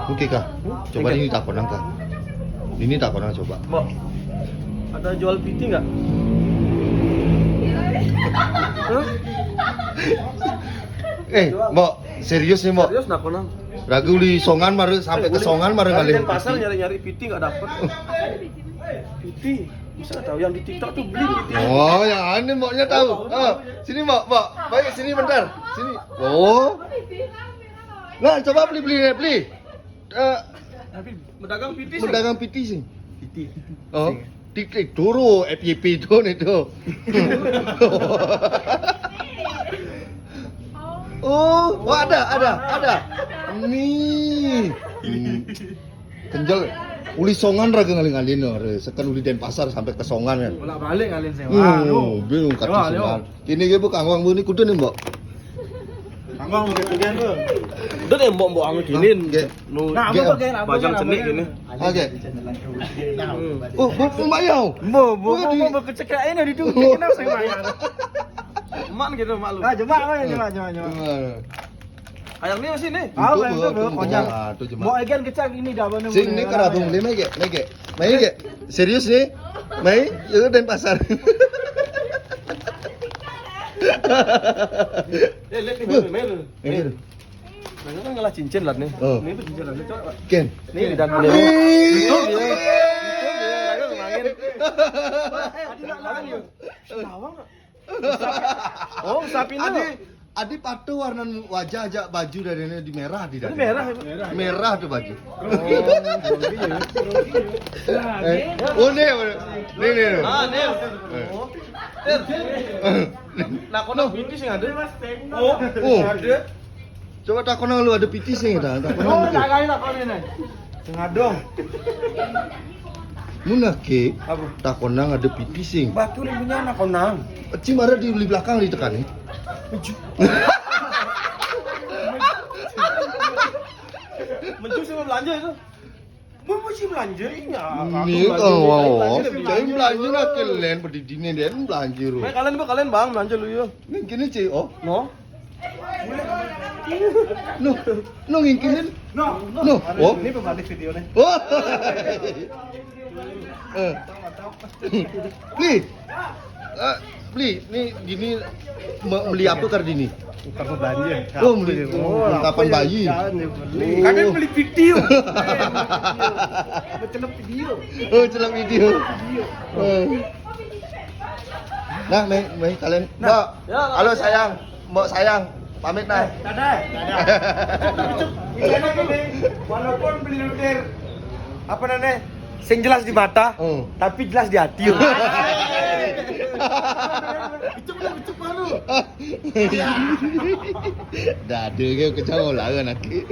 Oke kah? Coba ini tak konang kah? Ini tak konang coba. Mbak, ada jual PT nggak? Mbok, serius nih mbok. Serius nak konang? Ragu di Songan mare sampai ke Songan mare Kali kali. di pasar nyari-nyari PT nggak dapet. PT, bisa tahu yang di TikTok tuh beli PT. Oh, yang aneh mboknya tahu. Sini mbok, mbok. Baik, sini bentar. Sini. Oh. Nah, coba beli. Tapi pedagang PT sih. Pedagang PT sih. PT. Oh. Tik dulu FYP itu nih tuh. Oh, ada. Nih. Kenjal. Uli Songan raga ngaling-ngalin no. Sekan uli Denpasar sampai ke Songan kan. Bolak-balik ngalin sewa. Bingung kaki Songan. Kini ge bu kangwang bu ni kudu nih, Mbok. Kangwang udah kegian tuh. Udah deh mbok angin gini. Nah, apa bagian bajang cenik gini. Oke. Oh, bu bayau. Bu kecekain di tuh. Kenapa saya bayar? Emak gitu mak lu. Jemaah. Ayang ni masih nih. Mau ikan kecak ini dah benar. Sing ni karabung ni mai ge. Serius nih? Mai, itu Denpasar. Lihat ni mel. Nah, kan ngalah cincin lah nih. Ini tuh cincin lah coba. Ken. Nih di dalam dia. Itu dia. Oh, sapi ini. Adi patu warna wajah aja baju dari ini di merah di dalam. Merah. Merah tuh baju. Oh, nih. Ah, nih. Nah, kono binti sing ada. Oh, ada. Coba takon lu ada PT sih ta? Takon. Tak kali tak kali ni. Sengadong. Munah ke? Apa? Takon ada PT sing. Batu ni punya anak konang. Cim ada di belakang ditekan nih. Mencu sama belanja itu. Mau mesti belanja ini. Nih wow. Jadi belanja nak kelen berdini dia belanja ru. Kalian bang belanja lu yo. Nih gini sih, oh. No. No ngingkinin. No. Oh. Ini pembalik video ni. Oh. Beli, nih gini beli apa Kardini? Karena belanja. Oh, beli ungkapan bayi. Kalian beli video. Betul video. Oh, celak video. Nah, Mei kalian. Mbak. Halo sayang. Mbak sayang. Pamit nah. Dadah. Walaupun beli lutir apa namanya? Sing jelas di mata, tapi jelas di hati. Itu baru. Dah ada ke kecau lah kan nanti.